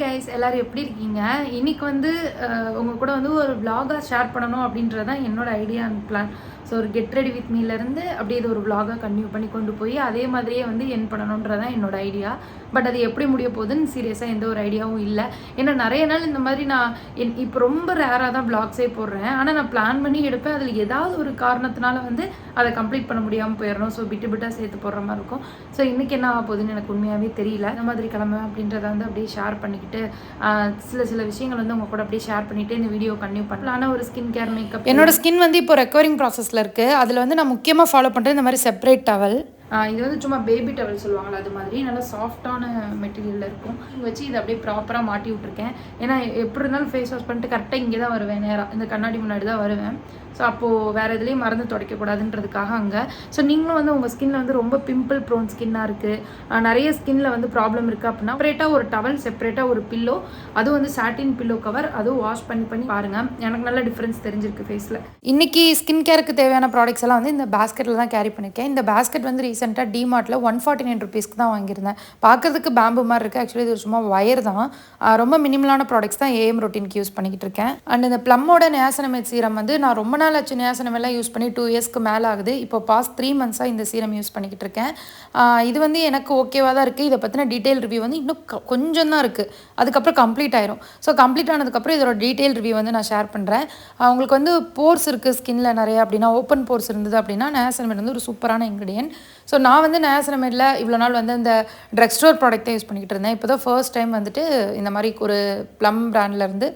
Guys எல்லாரும் எப்படி இருக்கீங்க? இன்னைக்கு வந்து உங்க கூட வந்து ஒரு vlog-ஆ ஷேர் பண்ணணும் அப்படின்றது தான் என்னோட ஐடியா அண்ட் பிளான். ஸோ ஒரு கெட் ரெடி வித் மீலேருந்து அப்படியே இது ஒரு vlog-ஆ கன்டினியூ பண்ணி கொண்டு போய் அதே மாதிரியே வந்து என் பண்ணணுன்றது தான் என்னோட ஐடியா. பட் அது எப்படி முடிய போகுதுன்னு சீரியஸாக எந்த ஒரு ஐடியாவும் இல்லை. ஏன்னா நிறைய நாள் இந்த மாதிரி நான் இப்போ ரொம்ப ரேராக தான் vlogs-ஏ போடுறேன். ஆனால் நான் பிளான் பண்ணி எடுப்பேன். அதில் ஏதாவது ஒரு காரணத்தினால வந்து அதை கம்ப்ளீட் பண்ண முடியாமல் போயிடணும். ஸோ பிட்டு பிட்டாக சேர்த்து போடுற மாதிரி இருக்கும். ஸோ இன்றைக்கி என்ன ஆக போகுதுன்னு எனக்கு உண்மையாகவே தெரியல. இந்த மாதிரி கிளம்புவேன் அப்படின்றத வந்து அப்படியே ஷேர் பண்ணிக்கிட்டு சில விஷயங்கள் வந்து உங்க கூட அப்படியே ஷேர் பண்ணிட்டு இந்த வீடியோ கன்டினியூ பண்ணலாம். ஆனால் ஒரு ஸ்கின் கேர் மேக்கப் என்னோட ஸ்கின் வந்து இப்போ ரெக்கவரிங் ப்ராசஸில் இருக்குது. அதில் வந்து நான் முக்கியமாக ஃபாலோ பண்ணுறது இந்த மாதிரி செப்பரேட் டவல். இது வந்து சும்மா பேபி டவல் சொல்லுவாங்களா அது மாதிரி நல்லா சாஃப்டான மெட்டீரியலில் இருக்கும். வச்சு இதை அப்படியே ப்ராப்பராக மாட்டி விட்ருக்கேன். ஏன்னா எப்படி இருந்தாலும் ஃபேஸ் வாஷ் பண்ணிட்டு கரெக்டாக இங்கே தான் வருவேன், நேராக இந்த கண்ணாடி முன்னாடி தான் வருவேன். ஸோ அப்போது வேறு எதுலேயும் மருந்து துடைக்கக்கூடாதுன்றதுக்காக அங்கே. ஸோ நீங்களும் வந்து உங்கள் ஸ்கின்னில் வந்து ரொம்ப பிம்பிள் ப்ரோன் ஸ்கின்னாக இருக்குது, நிறைய ஸ்கின்னில் வந்து ப்ராப்ளம் இருக்குது அப்படின்னா செப்பரேட்டாக ஒரு டவல், செப்பரேட்டாக ஒரு பில்லோ, அதுவும் வந்து சாட்டின் பில்லோ கவர், அதுவும் வாஷ் பண்ணி பாருங்கள். எனக்கு நல்ல டிஃப்ரென்ஸ் தெரிஞ்சிருக்கு ஃபேஸில். இன்றைக்கி ஸ்கின் கேருக்கு தேவையான ப்ராடக்ட்ஸ் எல்லாம் வந்து இந்த பேஸ்கெட்டில் தான் கேரி பண்ணியிருக்கேன். இந்த பேஸ்கெட் வந்து ரீசெண்டாக டிமார்ட்டில் 149 ருபீஸ்க்கு தான் வாங்கியிருந்தேன். பார்க்கறதுக்கு பேம்பு மாதிரி இருக்குது. ஆக்சுவலி இது சும்மா ஒயர் தான். ரொம்ப மினிமலான ப்ராடக்ட்ஸ் தான் ஏஎம் ரொட்டீனுக்கு யூஸ் பண்ணிக்கிட்டு இருக்கேன். அண்ட் இந்த ப்ளம்மோட நியாசனமைட் சீரம் வந்து நான் ரொம்ப நாள் ஆச்சு நியாசனமெல்லாம் யூஸ் பண்ணி 2 இயர்ஸ்க்கு மேலே ஆகுது. இப்போ பாஸ்ட் 3 மந்த்ஸாக இந்த சீரம் யூஸ் பண்ணிக்கிட்டு இருக்கேன். இது வந்து எனக்கு ஓகேவாக தான் இருக்குது. இதை பற்றின டீட்டெயில் ரிவ்யூ வந்து இன்னும் கொஞ்சம் தான் இருக்குது, அதுக்கப்புறம் கம்ப்ளீட் ஆயிரும். ஸோ கம்ப்ளீட் ஆனதுக்கப்புறம் இதோட டீட்டெயில் ரிவ்யூ வந்து நான் ஷேர் பண்ணுறேன். உங்களுக்கு வந்து போர்ஸ் இருக்குது ஸ்கின்ல நிறைய அப்படின்னா, ஓப்பன் போர்ஸ் இருந்தது அப்படின்னா நியாசனமைட் வந்து ஒரு சூப்பரான இன்க்ரீடியன்ட். ஸோ நான் வந்து நியாசனமைடில் இவ்வளோ நாள் வந்து இந்த ட்ரக் ஸ்டோர் ப்ராடக்ட்டை யூஸ் பண்ணிக்கிட்டு இருந்தேன். இப்போ தான் ஃபர்ஸ்ட் டைம் வந்துட்டு இந்த மாதிரி ஒரு ப்ளம் பிராண்ட்லேருந்து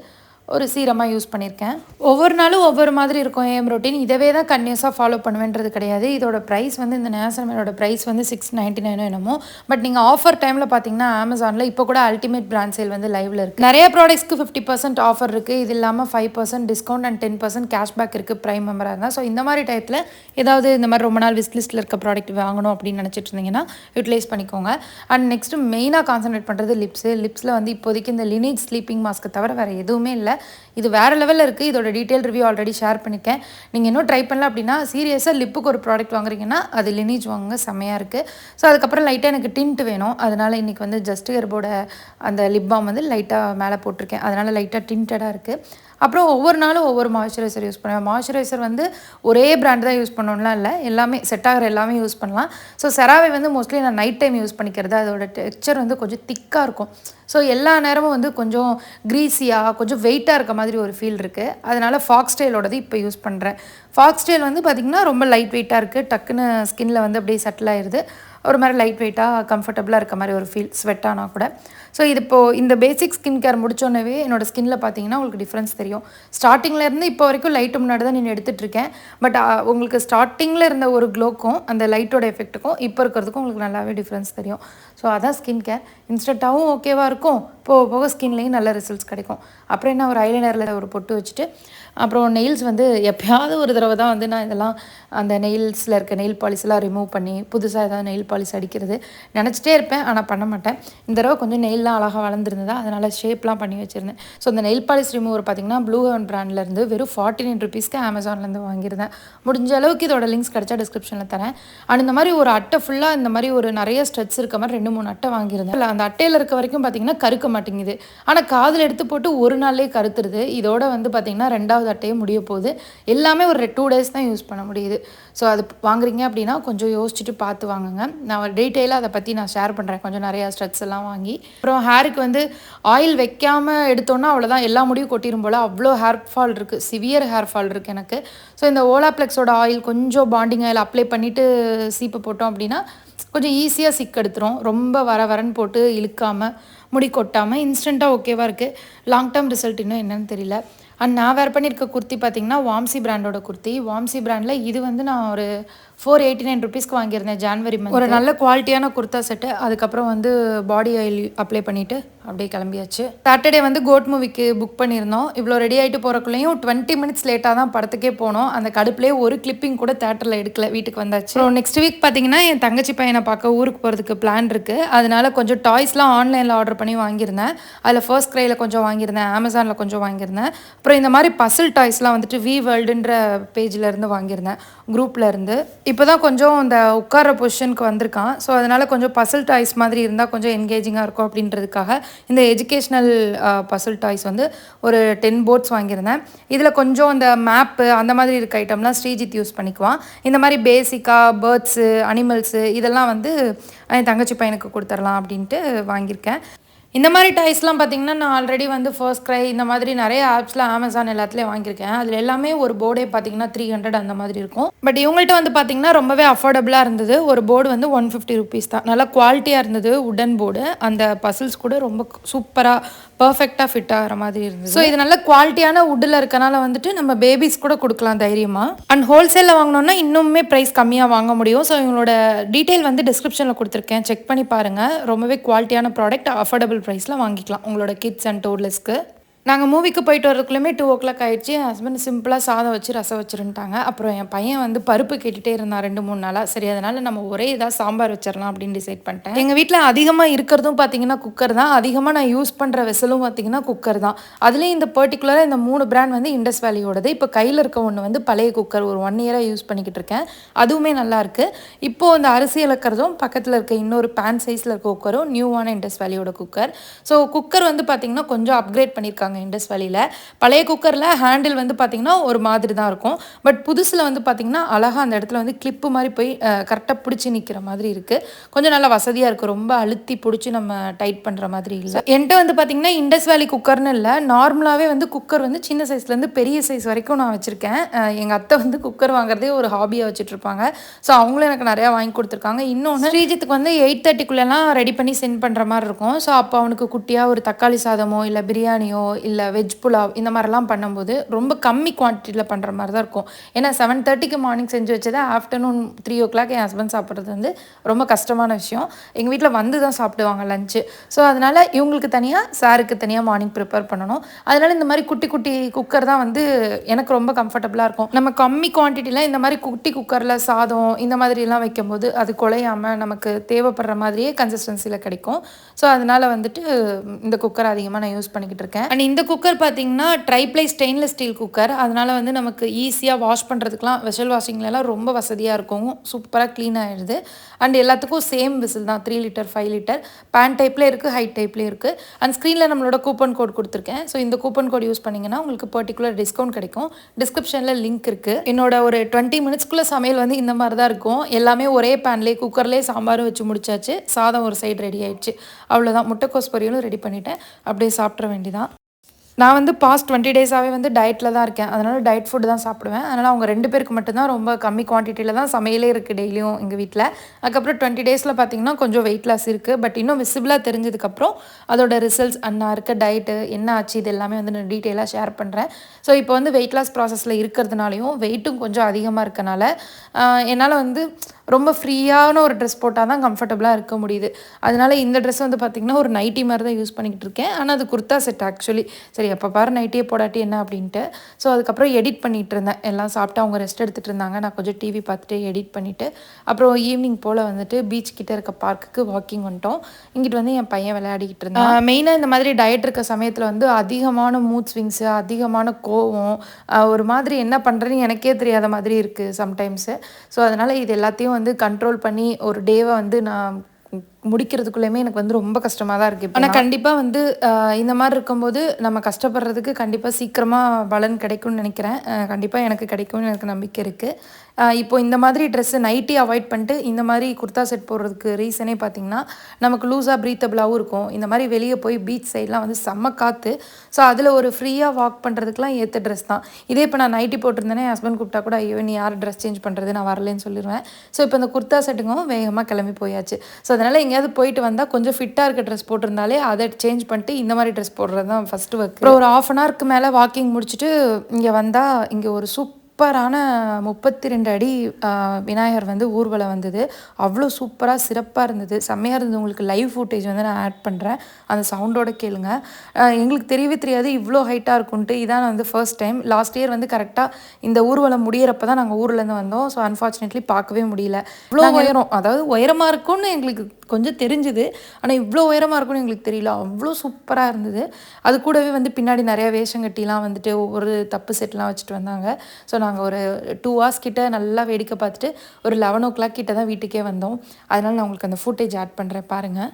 ஒரு சீரமாக யூஸ் பண்ணியிருக்கேன். ஒவ்வொரு நாளும் ஒவ்வொரு மாதிரி இருக்கும் ஏஎம் ரொட்டீன். இதவே தான் கன்டினியூஸாக ஃபாலோ பண்ணுவேன்றது கிடையாது. இதோட ப்ரைஸ் வந்து இந்த நியாசனமைடோட ப்ரைஸ் வந்து 699 என்னமோ. பட் நீங்கள் ஆஃபர் டைமில் பார்த்தீங்கன்னா அமேசானில் இப்போ கூட அல்டிமேட் பிராண்ட் சேல் வந்து லைவில் இருக்குது. நிறைய ப்ராடக்ட்ஸ்க்கு 50% ஆஃபர் இருக்குது. இது இல்லாமல் 5% டிஸ்கவுண்ட் அண்ட் 10% கேஷ்பேக் இருக்குது ப்ரைம் மெம்பராக இருந்தால். ஸோ இந்த மாதிரி டைத்தில் ஏதாவது இந்த மாதிரி ரொம்ப நாள் விஸ் லிஸ்ட்டில் இருக்க ப்ராடக்ட் வாங்கணும் அப்படின்னு நினச்சிட்டு இருந்தீங்கன்னா யூட்டிலைஸ் பண்ணிக்கோங்க. அண்ட் நெக்ஸ்ட்டு மெயினாக கான்சன்ட்ரேட் பண்ணுறது லிப்ஸில் வந்து இப்போதைக்கு இந்த லினேஜ் ஸ்லீப்பிங் மாஸ்க்கு தவிர வேறு எதுவுமே இல்லை. இது வேறு லெவலில் இருக்குது. இதோட டீட்டெயில் ரிவ்யூ ஆல்ரெடி ஷேர் பண்ணியிருக்கேன். நீங்கள் இன்னும் ட்ரை பண்ணல அப்படின்னா சீரியஸாக லிப்புக்கு ஒரு ப்ராடக்ட் வாங்குறீங்கன்னா அது லினேஜ் வாங்குங்க, செம்மையாக இருக்குது. ஸோ அதுக்கப்புறம் லைட்டாக எனக்கு டிண்ட் வேணும். அதனால் இன்றைக்கி வந்து ஜஸ்ட் ஹெர்போட அந்த லிப் பாம் வந்து லைட்டாக மேலே போட்டிருக்கேன். அதனால் லைட்டாக டிண்டடாக இருக்குது. அப்புறம் ஒவ்வொரு நாளும் ஒவ்வொரு மாய்ஸ்சரைசர் யூஸ் பண்ணுவேன். மாய்ஸ்சரைசர் வந்து ஒரே பிராண்ட் தான் யூஸ் பண்ணணும்லாம் இல்லை, எல்லாமே செட் ஆகிற எல்லாமே யூஸ் பண்ணலாம். ஸோ செராவே வந்து மோஸ்ட்லி நான் நைட் டைம் யூஸ் பண்ணிக்கிறது. அதோட டெக்ஸ்சர் வந்து கொஞ்சம் திக்காக இருக்கும். ஸோ எல்லா நேரமும் வந்து கொஞ்சம் க்ரீஸியாக கொஞ்சம் வெயிட்டாக இருக்க மாதிரி ஒரு ஃபீல் இருக்குது. அதனால் ஃபாக்ஸ்டைலோடது இப்போ யூஸ் பண்ணுறேன். ஃபாக்ஸ்டைல் வந்து பார்த்திங்கன்னா ரொம்ப லைட் வெயிட்டாக இருக்குது. டக்குன்னு ஸ்கின்னில் வந்து அப்படியே செட்டில் ஆயிடுது. ஒரு மாதிரி லைட் வெயிட்டாக கம்ஃபர்டபுளாக இருக்க மாதிரி ஒரு ஃபீல், ஸ்வெட் ஆனால் கூட. ஸோ இது இப்போது இந்த பேசிக் ஸ்கின் கேர் முடிச்சோன்னே என்னோடய ஸ்கின்னில் பார்த்தீங்கன்னா உங்களுக்கு டிஃப்ரென்ஸ் தெரியும். ஸ்டார்டிங்லேருந்து இப்போ வரைக்கும் லைட்டு முன்னாடி தான் நான் எடுத்துகிட்ருக்கேன். பட் உங்களுக்கு ஸ்டார்டிங்கில் இருந்த ஒரு க்ளோக்கும் அந்த லைட்டோட எஃபெக்ட்டுக்கும் இப்போ இருக்கிறதுக்கும் உங்களுக்கு நல்லாவே டிஃப்ரென்ஸ் தெரியும். ஸோ அதான் ஸ்கின் கேர். இன்ஸ்டண்ட்டாகவும் ஓகேவாக இருக்கும், போக போக ஸ்கின்லேயும் நல்ல ரிசல்ட்ஸ் கிடைக்கும். அப்புறம் என்ன, ஒரு ஐலைனரில் ஒரு பொட்டு வச்சுட்டு அப்புறம் நெயில்ஸ் வந்து எப்போயாவது ஒரு தடவை தான் வந்து நான் இதெல்லாம் அந்த நெயில்ஸில் இருக்க நெயில் பாலிஸ்லாம் ரிமூவ் பண்ணி புதுசாக ஏதாவது நெயில் பாலிஸ் அடிக்கிறது நினச்சிட்டே இருப்பேன், ஆனால் பண்ண மாட்டேன். இந்த தடவை கொஞ்சம் நெயில்லாம் அழகாக வளர்ந்துருந்ததா, அதனால் ஷேப்லாம் பண்ணி வச்சுருந்தேன். ஸோ அந்த நெயில் பாலிஸ் ரிமூவர் பார்த்திங்கன்னா ப்ளூ ஹெவன் பிராண்ட்லேருந்து வெறும் 49 ருபீஸ்க்கு அமேசான்லேருந்து வாங்கியிருந்தேன். முடிஞ்ச அளவுக்கு இதோட லிங்க்ஸ் கிடச்சா டிஸ்கிரிப்ஷனில் தரேன். அண்ட் இந்த மாதிரி ஒரு அட்டை ஃபுல்லாக இந்த மாதிரி ஒரு நிறைய ஸ்ட்ரெட்ஸ் இருக்க மாதிரி 2-3 அட்டை வாங்கியிருந்தேன். இல்லை அந்த அட்டையில் இருக்க வரைக்கும் பார்த்திங்கன்னா கருக்க மாட்டேங்குது, ஆனால் காதில் எடுத்து போட்டு ஒரு நாள்லேயே கருத்துருது. இதோட வந்து பார்த்திங்கன்னா 2வது அட்டையே முடிய போகுது. எல்லாமே ஒரு 2 டேஸ் தான் யூஸ் பண்ண முடியுது. ஸோ அது வாங்குறீங்க அப்படின்னா கொஞ்சம் யோசிச்சுட்டு பார்த்து வாங்குங்க. நான் டீட்டெயிலாக அதை பற்றி நான் ஷேர் பண்ணுறேன். கொஞ்சம் நிறையா ஸ்ட்ரெட்ஸ் எல்லாம் வாங்கி அப்புறம் ஹேருக்கு வந்து ஆயில் வைக்காமல் எடுத்தோன்னா அவ்வளோதான், எல்லா முடியும் கொட்டிடும் போல். அவ்வளோ ஹேர் ஃபால் இருக்குது, சிவியர் ஹேர் ஃபால் இருக்குது எனக்கு. ஸோ இந்த ஓலாப்ளெக்ஸோட ஆயில் கொஞ்சம் பாண்டிங் ஆயில் அப்ளை பண்ணிவிட்டு சீப்பு போட்டோம் அப்படின்னா கொஞ்சம் ஈஸியாக சிக்கெடுத்துரும். ரொம்ப வரன்னு போட்டு இழுக்காமல் முடி கொட்டாமல் இன்ஸ்டண்ட்டாக ஓகேவாக இருக்குது. லாங் டேர்ம் ரிசல்ட் இன்னும் என்னன்னு தெரியல. அண்ட் நான் வேர் பண்ணியிருக்க குர்த்தி பார்த்திங்கன்னா வாம்சி பிராண்டோட குர்த்தி. வாம்சி பிராண்டில் இது வந்து நான் ஒரு 489 ருபீஸ்க்கு வாங்கியிருந்தேன் ஜான்வரி மந்த். ஒரு நல்ல குவாலிட்டியான குர்த்தா செட்டு. அதுக்கப்புறம் வந்து பாடி ஆயில் அப்ளை பண்ணிவிட்டு அப்படியே கிளம்பியாச்சு. சாட்டர்டே வந்து கோட் மூவிக்கு புக் பண்ணியிருந்தோம். இவ்வளோ ரெடி ஆகிட்டு போகிறக்குள்ளேயும் 20 மினிட்ஸ் லேட்டாக தான் படத்துக்கே போனோம். அந்த கடுப்புலேயே ஒரு கிளிப்பிங் கூட தேட்டரில் எடுக்கல, வீட்டுக்கு வந்தாச்சு. நெக்ஸ்ட் வீக் பார்த்திங்கன்னா என் தங்கச்சி பையனை பார்க்க ஊருக்கு போகிறதுக்கு பிளான் இருக்குது. அதனால கொஞ்சம் டாய்ஸ்லாம் ஆன்லைனில் ஆர்டர் பண்ணி வாங்கியிருந்தேன். அதில் ஃபர்ஸ்ட் க்ரையில் கொஞ்சம் வாங்கியிருந்தேன், அமேசானில் கொஞ்சம் வாங்கியிருந்தேன். அப்புறம் அப்புறம் இந்த மாதிரி பசில் டாய்ஸ்லாம் வந்துட்டு வி வேர்ல்டுன்ற பேஜ்லேருந்து வாங்கியிருந்தேன், குரூப்பில் இருந்து. இப்போ தான் கொஞ்சம் இந்த உட்கார பொசிஷனுக்கு வந்திருக்கான். ஸோ அதனால் கொஞ்சம் பசில் டாய்ஸ் மாதிரி இருந்தால் கொஞ்சம் என்கேஜிங்காக இருக்கும் அப்படின்றதுக்காக இந்த எஜுகேஷ்னல் பசில் டாய்ஸ் வந்து ஒரு 10 போர்ட்ஸ் வாங்கியிருந்தேன். இதில் கொஞ்சம் இந்த மேப்பு அந்த மாதிரி இருக்க ஐட்டம்லாம் ஸ்ரீஜித் யூஸ் பண்ணிக்குவான். இந்த மாதிரி பேசிக்காக பேர்ட்ஸு, அனிமல்ஸு இதெல்லாம் வந்து என் தங்கச்சி பையனுக்கு கொடுத்துடலாம் அப்படின்ட்டு வாங்கியிருக்கேன். இந்த மாதிரி டாய்ஸ்லாம் பார்த்திங்கன்னா நான் ஆல்ரெடி வந்து ஃபர்ஸ்ட் க்ரை இந்த மாதிரி நிறைய ஆப்ஸில் அமேசான் எல்லாத்துலேயும் வாங்கியிருக்கேன். அதில் எல்லாமே ஒரு போர்டே பார்த்திங்கன்னா 300 அந்த மாதிரி இருக்கும். பட் இவங்கள்ட்ட வந்து பார்த்திங்கன்னா ரொம்பவே அஃபோர்டபுளாக இருந்தது. ஒரு போர்டு வந்து 150 ருபீஸ் தான். நல்லா குவாலிட்டியாக இருந்தது, உடன் போர்டு. அந்த பசில்ஸ் கூட ரொம்ப சூப்பராக பர்ஃபெக்டாக ஃபிட் ஆகிற மாதிரி இருந்தது. ஸோ இது நல்ல குவாலிட்டியான உட்டில் இருக்கனால வந்துட்டு நம்ம பேபிஸ் கூட கொடுக்கலாம் தைரியமாக. அண்ட் ஹோல்சேலில் வாங்கினோன்னா இன்னுமே ப்ரைஸ் கம்மியாக வாங்க முடியும். ஸோ இவங்களோட டீட்டெயில் வந்து டிஸ்கிரிப்ஷனில் கொடுத்துருக்கேன், செக் பண்ணி பாருங்கள். ரொம்பவே குவாலிட்டியான ப்ராடக்ட், அஃபோர்டபுள் ப்ரைஸில் வாங்கிக்கலாம் உங்களோட கிட்ஸ் அண்ட் டோட்லர்ஸ்க்கு. நாங்கள் மூவிக்கு போயிட்டு வரதுக்குள்ளேயுமே 2 o'clock ஆகிடுச்சு. என் ஹஸ்பண்ட் சிம்பிளாக சாதம் வச்சு ரசம் வச்சுருந்துட்டாங்க. அப்புறம் என் பையன் வந்து பருப்பு கேட்டுகிட்டே இருந்தான் 2-3 நாளாக. சரி, அதனால் நம்ம ஒரே இதாக சாம்பார் வச்சிடலாம் அப்படின்னு டிசைட் பண்ணிட்டேன். எங்கள் வீட்டில் அதிகமாக இருக்கிறதும் பார்த்திங்கன்னா குக்கர் தான். அதிகமாக நான் யூஸ் பண்ணுற வெசலும் பார்த்திங்கன்னா குக்கர் தான். அதுலேயும் இந்த பர்டிகுலராக இந்த 3 பிராண்ட் வந்து இண்டஸ் வேலியோடது. இப்போ கையில் இருக்க ஒன்று வந்து பழைய குக்கர், ஒரு 1 இயராக யூஸ் பண்ணிக்கிட்டு இருக்கேன். அதுவுமே நல்லாயிருக்கு. இப்போது இந்த அரிசி இழக்கிறதும் பக்கத்தில் இருக்க இன்னொரு பேன் சைஸில் இருக்க குக்கரும் நியூவான இண்டஸ் வேலியோட குக்கர். ஸோ குக்கர் வந்து பார்த்திங்கன்னா கொஞ்சம் அப்கிரேட் பண்ணியிருக்காங்க இண்டஸ் வேலியில். பழைய குக்கரில் ஹேண்டில் வந்து பார்த்திங்கன்னா ஒரு மாதிரி தான் இருக்கும். பட் புதுசில் வந்து பார்த்திங்கன்னா அழகாக அந்த இடத்துல வந்து கிளிப்பு மாதிரி போய் கரெக்டாக பிடிச்சி நிற்கிற மாதிரி இருக்குது. கொஞ்சம் நல்லா வசதியாக இருக்குது. ரொம்ப அழுத்தி பிடிச்சி நம்ம டைட் பண்ணுற மாதிரி இல்லை. என்கிட்ட வந்து பார்த்திங்கன்னா இண்டஸ் வேலி குக்கர்னு இல்லை, நார்மலாகவே வந்து குக்கர் வந்து சின்ன சைஸ்லேருந்து பெரிய சைஸ் வரைக்கும் நான் வச்சுருக்கேன். எங்கள் அத்தை வந்து குக்கர் வாங்குறதே ஒரு ஹாபியாக வச்சுட்ருப்பாங்க. ஸோ அவங்களும் எனக்கு நிறையா வாங்கி கொடுத்துருக்காங்க. இன்னொன்று ஸ்ரீஜித்துக்கு வந்து 8:30க்குள்ளெல்லாம் ரெடி பண்ணி சென்ட் பண்ணுற மாதிரி இருக்கும். ஸோ அப்போ அவனுக்கு குட்டியாக ஒரு தக்காளி சாதமோ இல்லை பிரியாணியோ இல்லை வெஜ் புலாவ் இந்த மாதிரிலாம் பண்ணும்போது ரொம்ப கம்மி குவான்டிட்டியில் பண்ணுற மாதிரி தான் இருக்கும். ஏன்னா 7:30க்கு மார்னிங் செஞ்சு வச்சதை ஆஃப்டர்நூன் 3 o'clock என் ஹஸ்பண்ட் சாப்பிட்றது வந்து ரொம்ப கஷ்டமான விஷயம். எங்கள் வீட்டில் வந்து தான் சாப்பிடுவாங்க லஞ்சு. ஸோ அதனால் இவங்களுக்கு தனியாக, சாருக்கு தனியாக மார்னிங் ப்ரிப்பேர் பண்ணணும். அதனால் இந்த மாதிரி குட்டி குட்டி குக்கர் தான் வந்து எனக்கு ரொம்ப கம்ஃபர்டபுளாக இருக்கும். நம்ம கம்மி குவான்டிட்டியில் இந்த மாதிரி குட்டி குக்கரில் சாதம் இந்த மாதிரிலாம் வைக்கும்போது அது குலையாமல் நமக்கு தேவைப்படுற மாதிரியே கன்சிஸ்டன்சியில் கிடைக்கும். ஸோ அதனால் வந்துட்டு இந்த குக்கர் அதிகமாக நான் யூஸ் பண்ணிக்கிட்டு இருக்கேன். அண்ட் இந்த குக்கர் பார்த்திங்கன்னா ட்ரைப்ளை ஸ்டெயின்லெஸ் ஸ்டீல் குக்கர். அதனால் வந்து நமக்கு ஈஸியாக வாஷ் பண்ணுறதுக்குலாம் வெஷல் வாஷிங்லலாம் ரொம்ப வசதியாக இருக்கும். சூப்பராக க்ளீன் ஆகிடுது. அண்ட் எல்லாத்துக்கும் சேம் விசில் தான், 3 லிட்டர் 5 லிட்டர். பேன் டைப்லேயே இருக்குது, ஹைட் டைப்லேயே இருக்குது. அண்ட் ஸ்க்ரீனில் நம்மளோட கூப்பன் கோட் கொடுத்துருக்கேன். ஸோ இந்த கூப்பன் கோட் யூஸ் பண்ணிங்கன்னா உங்களுக்கு பர்டிகுலர் டிஸ்கவுண்ட் கிடைக்கும். டிஸ்கிரிப்ஷனில் லிங்க் இருக்குது. என்னோட ஒரு 20 மினிட்ஸ்க்குள்ளே சமையல் வந்து இந்த மாதிரி தான் இருக்கும். எல்லாமே ஒரே பேன்லேயே குக்கர்லேயே சாம்பாரும் வச்சு முடிச்சாச்சு. சாதம் ஒரு சைடு ரெடி ஆகிடுச்சு. அவ்வளோதான். முட்டைக்கோஸ் பொரியலும் ரெடி பண்ணிவிட்டேன். அப்படியே சாப்பிட்ற வேண்டிதான். நான் வந்து பாஸ்ட் 20 டேஸாகவே வந்து டயட்டில் தான் இருக்கேன். அதனால் டயட் ஃபுட்டு தான் சாப்பிடுவேன். அதனால் அவங்க 2 பேருக்கு மட்டும்தான் ரொம்ப கம்மி குவான்டிட்டியில் தான் சமையலே இருக்குது டெய்லியும் எங்கள் வீட்டில். அதுக்கப்புறம் 20 டேஸில் பார்த்திங்கன்னா கொஞ்சம் வெயிட் லாஸ் இருக்குது. பட் இன்னும் விசிபிளாக தெரிஞ்சதுக்கப்புறம் அதோட ரிசல்ட்ஸ் நான் இருக்க டயட்டு என்ன ஆச்சு இது எல்லாமே வந்து நான் டீட்டெயிலாக ஷேர் பண்ணுறேன். ஸோ இப்போ வந்து வெயிட் லாஸ் ப்ராசஸில் இருக்கிறதுனாலையும் வெயிட்டும் கொஞ்சம் அதிகமாக இருக்கனால என்னால் வந்து ரொம்ப ஃப்ரீயான ஒரு ட்ரெஸ் போட்டால் தான் கம்ஃபர்டபுளாக இருக்க முடியுது. அதனால் இந்த ட்ரெஸ் வந்து பார்த்திங்கன்னா ஒரு நைட்டி மாதிரி தான் யூஸ் பண்ணிக்கிட்டு இருக்கேன். ஆனால் அது குர்த்தா செட் ஆக்சுவலி. சரி, எப்போ பாரு நைட்டியே போடாட்டி என்ன அப்படின்ட்டு. ஸோ அதுக்கப்புறம் எடிட் பண்ணிகிட்டு இருந்தேன். எல்லாம் சாப்பிட்டு அவங்க ரெஸ்ட் எடுத்துகிட்டு இருந்தாங்க. நான் கொஞ்சம் டிவி பார்த்துட்டு எடிட் பண்ணிவிட்டு அப்புறம் ஈவினிங் போல் வந்துட்டு பீச் கிட்டே இருக்க பார்க்குக்கு வாக்கிங் வந்துட்டோம். இங்கிட்டு வந்து என் பையன் விளையாடிக்கிட்டு இருந்தான். மெயினாக இந்த மாதிரி டயட் இருக்க சமயத்தில் வந்து அதிகமான மூட் ஸ்விங்ஸு, அதிகமான கோவம், ஒரு மாதிரி என்ன பண்ணுறேன்னு எனக்கே தெரியாத மாதிரி இருக்குது சம்டைம்ஸு. ஸோ அதனால் இது எல்லாத்தையும் வந்து கண்ட்ரோல் பண்ணி ஒரு டேவை வந்து நான் முடிக்கிறதுக்குள்ளேயுமே எனக்கு வந்து ரொம்ப கஷ்டமாக தான் இருக்குது. ஆனால் கண்டிப்பாக வந்து இந்த மாதிரி இருக்கும்போது நம்ம கஷ்டப்படுறதுக்கு கண்டிப்பாக சீக்கிரமாக பலன் கிடைக்கும்னு நினைக்கிறேன். கண்டிப்பாக எனக்கு கிடைக்கும்னு எனக்கு நம்பிக்கை இருக்குது. இப்போ இந்த மாதிரி ட்ரெஸ்ஸு நைட்டி அவாய்ட் பண்ணிட்டு இந்த மாதிரி குர்த்தா செட் போடுறதுக்கு ரீசனே பார்த்திங்கன்னா நமக்கு லூஸாக ப்ரீத்தபிளாகவும் இருக்கும். இந்த மாதிரி வெளியே போய் பீச் சைட்லாம் வந்து செம்ம காற்று. ஸோ அதில் ஒரு ஃப்ரீயாக வாக் பண்ணுறதுக்குலாம் ஏற்ற ட்ரெஸ் தான். இதே இப்போ நான் நைட்டி போட்டிருந்தேனே என் ஹஸ்பண்ட் கூப்பிட்டா கூட ஐயோ நீ யார் ட்ரெஸ் சேஞ்ச் பண்ணுறது, நான் வரலன்னு சொல்லிடுவேன். ஸோ இப்போ இந்த குர்த்தா செட்டுங்கவும் வேகமாக கிளம்பி போயாச்சு. ஸோ அதனால் எங்கேயாவது போயிட்டு வந்தால் கொஞ்சம் ஃபிட்டாக இருக்க ட்ரெஸ் போட்டிருந்தாலே அதை சேஞ்ச் பண்ணிட்டு இந்த மாதிரி ட்ரெஸ் போடுறது தான் ஃபஸ்ட்டு ஒர்க். அப்புறம் ஒரு 1/2 hourக்கு மேலே வாக்கிங் முடிச்சுட்டு இங்கே வந்தால் இங்கே ஒரு சூப்பரான 32 அடி விநாயகர் வந்து ஊர்வலம் வந்தது. அவ்வளோ சூப்பராக சிறப்பாக இருந்தது, செம்மையாக இருந்தது. உங்களுக்கு லைவ் ஃபுட்டேஜ் வந்து நான் ஆட் பண்ணுறேன், அந்த சவுண்டோட கேளுங்க. எங்களுக்கு தெரியவே தெரியாது இவ்வளோ ஹைட்டாக இருக்குன்ட்டு. இதான் வந்து ஃபர்ஸ்ட் டைம். லாஸ்ட் இயர் வந்து கரெக்டாக இந்த ஊர்வலம் முடியிறப்ப தான் நாங்கள் ஊர்லேருந்து வந்தோம். ஸோ அன்ஃபார்ச்சுனேட்லி பார்க்கவே முடியல. இவ்வளோ உயரம், அதாவது உயரமாக இருக்கும்னு எங்களுக்கு கொஞ்சம் தெரிஞ்சுது. ஆனால் இவ்வளோ உயரமாக இருக்கும்னு எங்களுக்கு தெரியல. அவ்வளோ சூப்பராக இருந்தது. அது கூடவே வந்து பின்னாடி நிறையா வேஷம் கட்டிலாம் வந்துட்டு ஒவ்வொரு தப்பு செட்லாம் வச்சுட்டு வந்தாங்க. ஸோ நாங்கள் ஒரு 2 hours கிட்ட நல்லா வேடிக்கை பார்த்துட்டு ஒரு 11 o'clock கிட்ட தான் வீட்டுக்கே வந்தோம். அதனால் நான் உங்களுக்கு அந்த ஃபுட்டேஜ் ஆட் பண்ணுறேன் பாருங்கள்.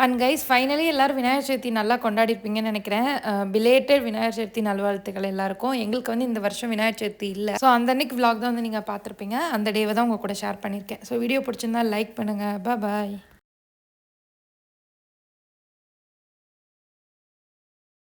அண்ட் கைஸ் ஃபைனலி எல்லோரும் விநாயகர் சதுர்த்தி நல்லா கொண்டாடிருப்பீங்கன்னு நினைக்கிறேன். பிலேட்டட் விநாயகர் சதுர்த்தி நல்வாழ்த்துக்கள் எல்லாருக்கும். எங்களுக்கு வந்து இந்த வருஷம் விநாயகர் சதுர்த்தி இல்லை. ஸோ அந்த அன்னைக்கு vlog தான் வந்து நீங்கள் பார்த்துருப்பீங்க. அந்த டேவை தான் உங்கள் கூட ஷேர் பண்ணியிருக்கேன். ஸோ வீடியோ பிடிச்சிருந்தா லைக் பண்ணுங்கள். பாய்.